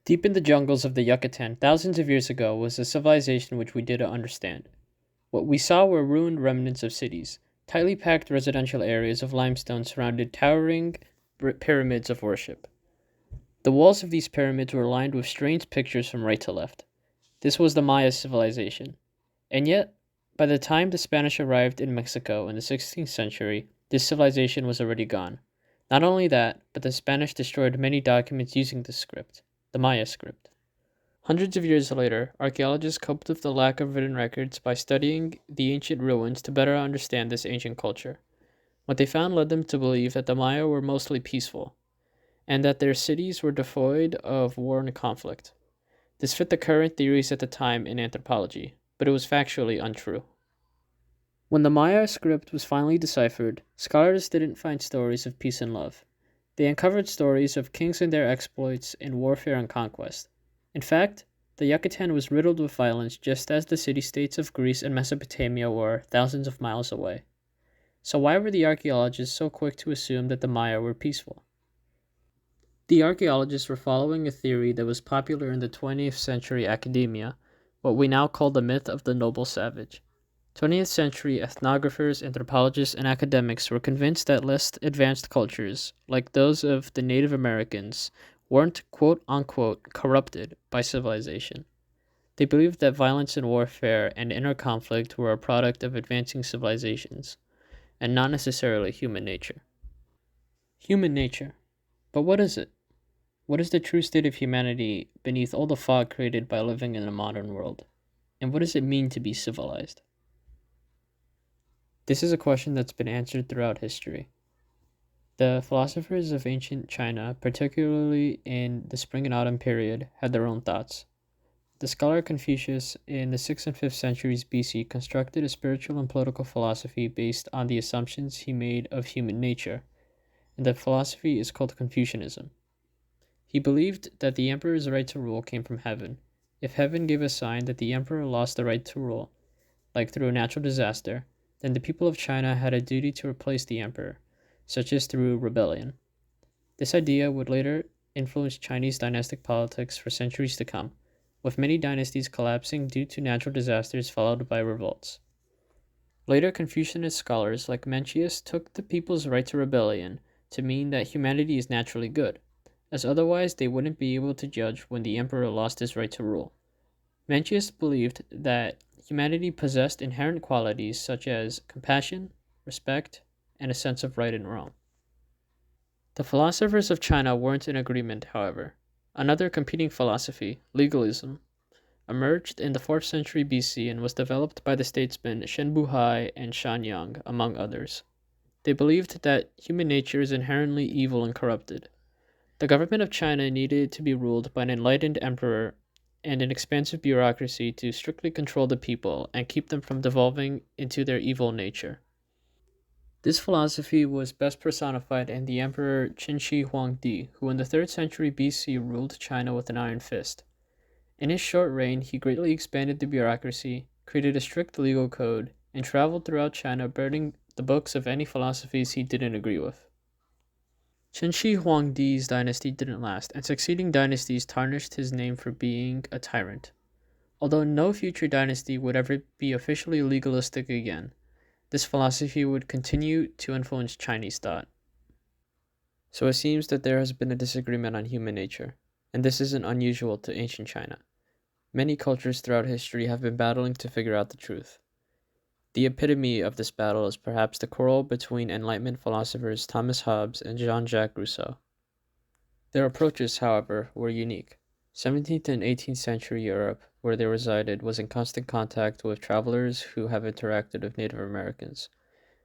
Deep in the jungles of the Yucatan, thousands of years ago, was a civilization which we didn't understand. What we saw were ruined remnants of cities. Tightly packed residential areas of limestone surrounded towering pyramids of worship. The walls of these pyramids were lined with strange pictures from right to left. This was the Maya civilization. And yet, by the time the Spanish arrived in Mexico in the 16th century, this civilization was already gone. Not only that, but the Spanish destroyed many documents using this script, the Maya script. Hundreds of years later, archaeologists coped with the lack of written records by studying the ancient ruins to better understand this ancient culture. What they found led them to believe that the Maya were mostly peaceful, and that their cities were devoid of war and conflict. This fit the current theories at the time in anthropology, but it was factually untrue. When the Maya script was finally deciphered, scholars didn't find stories of peace and love. They uncovered stories of kings and their exploits in warfare and conquest. In fact, the Yucatan was riddled with violence just as the city states of Greece and Mesopotamia were thousands of miles away. So, why were the archaeologists so quick to assume that the Maya were peaceful? The archaeologists were following a theory that was popular in the 20th century academia, what we now call the myth of the noble savage. 20th century ethnographers, anthropologists, and academics were convinced that less advanced cultures, like those of the Native Americans, weren't quote unquote corrupted by civilization. They believed that violence and warfare and inner conflict were a product of advancing civilizations, and not necessarily human nature. Human nature. But what is it? What is the true state of humanity beneath all the fog created by living in a modern world? And what does it mean to be civilized? This is a question that's been answered throughout history. The philosophers of ancient China, particularly in the spring and autumn period, had their own thoughts. The scholar Confucius, in the 6th and 5th centuries BC, constructed a spiritual and political philosophy based on the assumptions he made of human nature, and that philosophy is called Confucianism. He believed that the emperor's right to rule came from heaven. If heaven gave a sign that the emperor lost the right to rule, like through a natural disaster, then the people of China had a duty to replace the emperor, such as through rebellion. This idea would later influence Chinese dynastic politics for centuries to come, with many dynasties collapsing due to natural disasters followed by revolts. Later Confucianist scholars like Mencius took the people's right to rebellion to mean that humanity is naturally good, as otherwise they wouldn't be able to judge when the emperor lost his right to rule. Mencius believed that humanity possessed inherent qualities such as compassion, respect, and a sense of right and wrong. The philosophers of China weren't in agreement, however. Another competing philosophy, legalism, emerged in the 4th century BC and was developed by the statesmen Shen Buhai and Shan Yang, among others. They believed that human nature is inherently evil and corrupted. The government of China needed to be ruled by an enlightened emperor and an expansive bureaucracy to strictly control the people and keep them from devolving into their evil nature. This philosophy was best personified in the Emperor Qin Huangdi, who in the 3rd century BC ruled China with an iron fist. In his short reign, he greatly expanded the bureaucracy, created a strict legal code, and traveled throughout China burning the books of any philosophies he didn't agree with. Qin Huangdi's dynasty didn't last, and succeeding dynasties tarnished his name for being a tyrant. Although no future dynasty would ever be officially legalistic again, this philosophy would continue to influence Chinese thought. So it seems that there has been a disagreement on human nature, and this isn't unusual to ancient China. Many cultures throughout history have been battling to figure out the truth. The epitome of this battle is perhaps the quarrel between Enlightenment philosophers Thomas Hobbes and Jean-Jacques Rousseau. Their approaches, however, were unique. 17th and 18th century Europe, where they resided, was in constant contact with travelers who have interacted with Native Americans.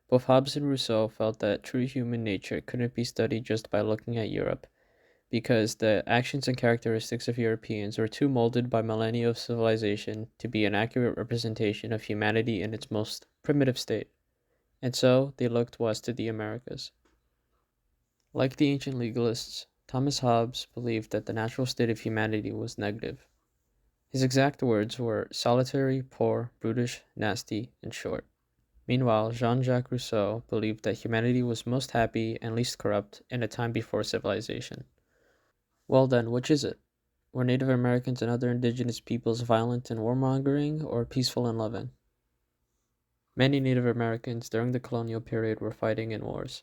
Both Hobbes and Rousseau felt that true human nature couldn't be studied just by looking at Europe, because the actions and characteristics of Europeans were too molded by millennia of civilization to be an accurate representation of humanity in its most primitive state, and so they looked west to the Americas. Like the ancient legalists, Thomas Hobbes believed that the natural state of humanity was negative. His exact words were solitary, poor, brutish, nasty, and short. Meanwhile, Jean-Jacques Rousseau believed that humanity was most happy and least corrupt in a time before civilization. Well then, which is it? Were Native Americans and other indigenous peoples violent and warmongering or peaceful and loving? Many Native Americans during the colonial period were fighting in wars.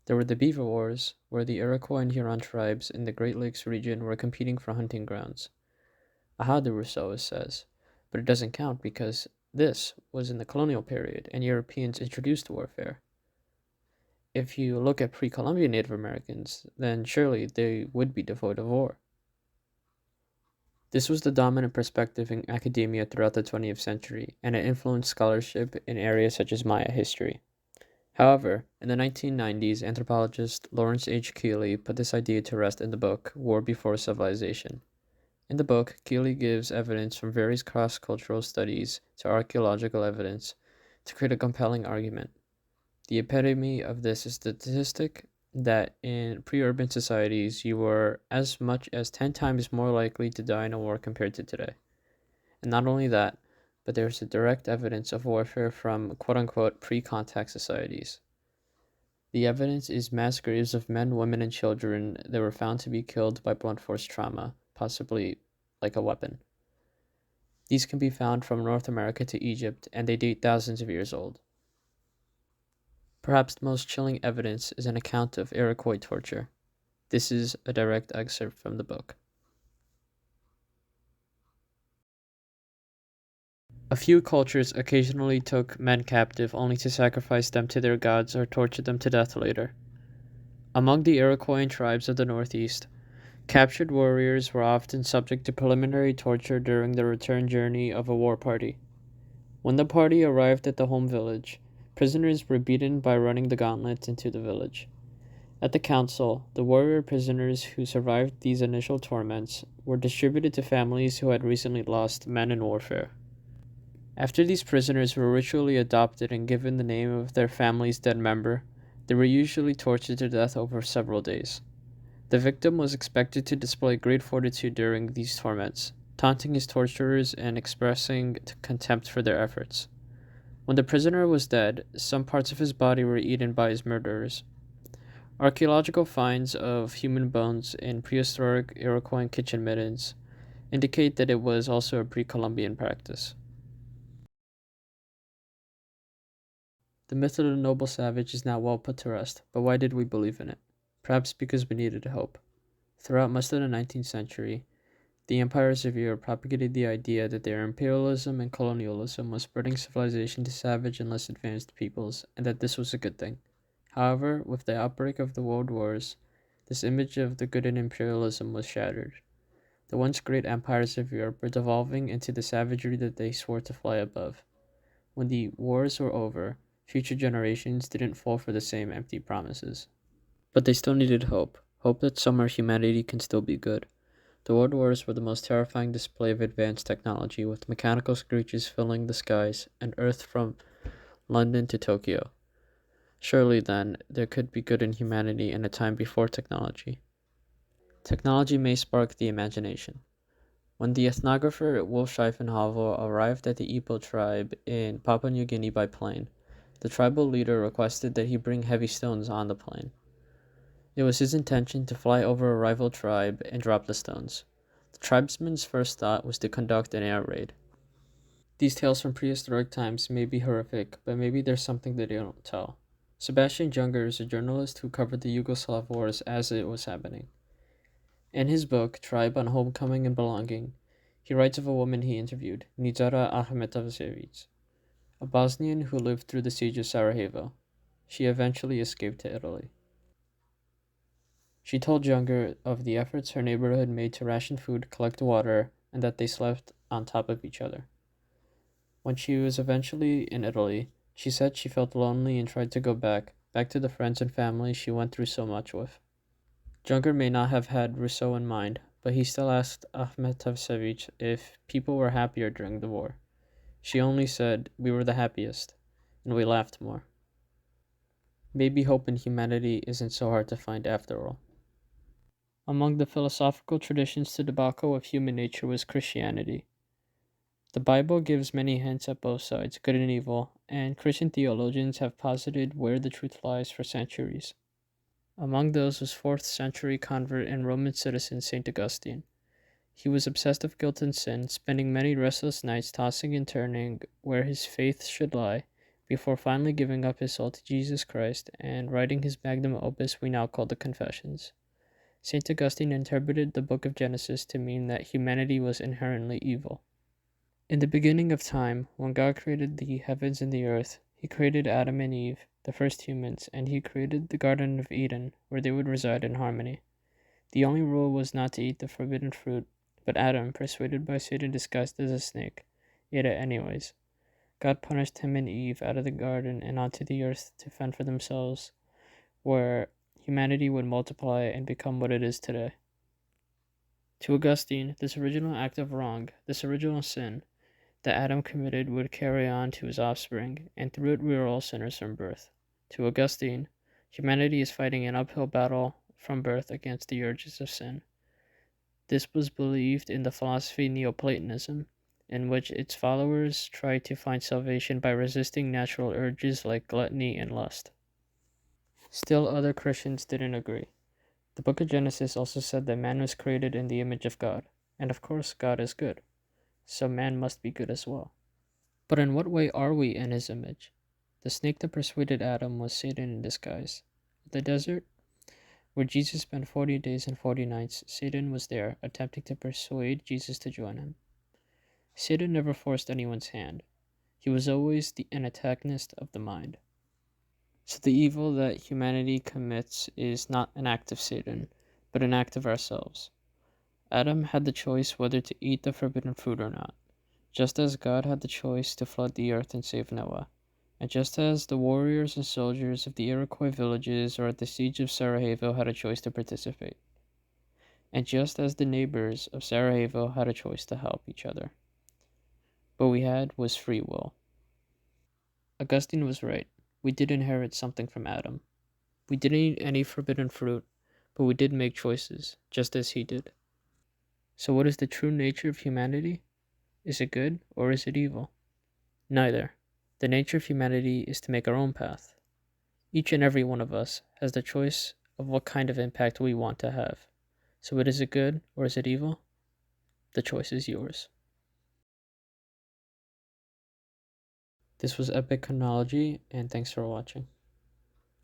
There were the Beaver Wars, where the Iroquois and Huron tribes in the Great Lakes region were competing for hunting grounds. Aha de Rousseau says, but it doesn't count because this was in the colonial period and Europeans introduced warfare. If you look at pre Columbian Native Americans, then surely they would be devoid of war. This was the dominant perspective in academia throughout the 20th century, and it influenced scholarship in areas such as Maya history. However, in the 1990s, anthropologist Lawrence H. Keeley put this idea to rest in the book War Before Civilization. In the book, Keeley gives evidence from various cross-cultural studies to archaeological evidence to create a compelling argument. The epitome of this is the statistic that in pre-urban societies you were as much as 10 times more likely to die in a war compared to today. And not only that, but there's a direct evidence of warfare from quote-unquote pre-contact societies. The evidence is mass graves of men, women, and children that were found to be killed by blunt force trauma, possibly like a weapon. These can be found from North America to Egypt, and they date thousands of years old. Perhaps the most chilling evidence is an account of Iroquois torture. This is a direct excerpt from the book. A few cultures occasionally took men captive only to sacrifice them to their gods or torture them to death later. Among the Iroquois tribes of the Northeast, captured warriors were often subject to preliminary torture during the return journey of a war party. When the party arrived at the home village, prisoners were beaten by running the gauntlet into the village. At the council, the warrior prisoners who survived these initial torments were distributed to families who had recently lost men in warfare. After these prisoners were ritually adopted and given the name of their family's dead member, they were usually tortured to death over several days. The victim was expected to display great fortitude during these torments, taunting his torturers and expressing contempt for their efforts. When the prisoner was dead, some parts of his body were eaten by his murderers. Archaeological finds of human bones in prehistoric Iroquois kitchen middens indicate that it was also a pre-Columbian practice. The myth of the noble savage is now well put to rest, but why did we believe in it? Perhaps because we needed hope. Throughout most of the 19th century, the empires of Europe propagated the idea that their imperialism and colonialism was spreading civilization to savage and less advanced peoples, and that this was a good thing. However, with the outbreak of the World Wars, this image of the good in imperialism was shattered. The once great empires of Europe were devolving into the savagery that they swore to fly above. When the wars were over, future generations didn't fall for the same empty promises. But they still needed hope. Hope that somewhere humanity can still be good. The World Wars were the most terrifying display of advanced technology, with mechanical screeches filling the skies and Earth from London to Tokyo. Surely, then, there could be good in humanity in a time before technology. Technology may spark the imagination. When the ethnographer Wolfschiefenhavel arrived at the Ipo tribe in Papua New Guinea by plane, the tribal leader requested that he bring heavy stones on the plane. It was his intention to fly over a rival tribe and drop the stones. The tribesman's first thought was to conduct an air raid. These tales from prehistoric times may be horrific, but maybe there's something that they don't tell. Sebastian Junger is a journalist who covered the Yugoslav wars as it was happening. In his book, Tribe on Homecoming and Belonging, he writes of a woman he interviewed, Nizara Ahmetović, a Bosnian who lived through the siege of Sarajevo. She eventually escaped to Italy. She told Junger of the efforts her neighborhood made to ration food, collect water, and that they slept on top of each other. When she was eventually in Italy, she said she felt lonely and tried to go back to the friends and family she went through so much with. Junger may not have had Rousseau in mind, but he still asked Ahmetović if people were happier during the war. She only said, "We were the happiest, and we laughed more." Maybe hope in humanity isn't so hard to find after all. Among the philosophical traditions to debacle of human nature was Christianity. The Bible gives many hints at both sides, good and evil, and Christian theologians have posited where the truth lies for centuries. Among those was 4th century convert and Roman citizen St. Augustine. He was obsessed with guilt and sin, spending many restless nights tossing and turning where his faith should lie, before finally giving up his soul to Jesus Christ and writing his magnum opus we now call the Confessions. St. Augustine interpreted the book of Genesis to mean that humanity was inherently evil. In the beginning of time, when God created the heavens and the earth, he created Adam and Eve, the first humans, and he created the Garden of Eden, where they would reside in harmony. The only rule was not to eat the forbidden fruit, but Adam, persuaded by Satan disguised as a snake, ate it anyways. God punished him and Eve out of the garden and onto the earth to fend for themselves, where humanity would multiply and become what it is today. To Augustine, this original act of wrong, this original sin, that Adam committed would carry on to his offspring, and through it we are all sinners from birth. To Augustine, humanity is fighting an uphill battle from birth against the urges of sin. This was believed in the philosophy Neoplatonism, in which its followers tried to find salvation by resisting natural urges like gluttony and lust. Still, other Christians didn't agree. The book of Genesis also said that man was created in the image of God, and of course, God is good, so man must be good as well. But in what way are we in his image? The snake that persuaded Adam was Satan in disguise. At the desert, where Jesus spent 40 days and 40 nights, Satan was there, attempting to persuade Jesus to join him. Satan never forced anyone's hand. He was always the antagonist of the mind. So the evil that humanity commits is not an act of Satan, but an act of ourselves. Adam had the choice whether to eat the forbidden fruit or not, just as God had the choice to flood the earth and save Noah, and just as the warriors and soldiers of the Iroquois villages or at the siege of Sarajevo had a choice to participate, and just as the neighbors of Sarajevo had a choice to help each other. What we had was free will. Augustine was right. We did inherit something from Adam. We didn't eat any forbidden fruit, but we did make choices, just as he did. So what is the true nature of humanity? Is it good or is it evil? Neither. The nature of humanity is to make our own path. Each and every one of us has the choice of what kind of impact we want to have. So is it good or is it evil? The choice is yours. This was Epic Chronology, and thanks for watching.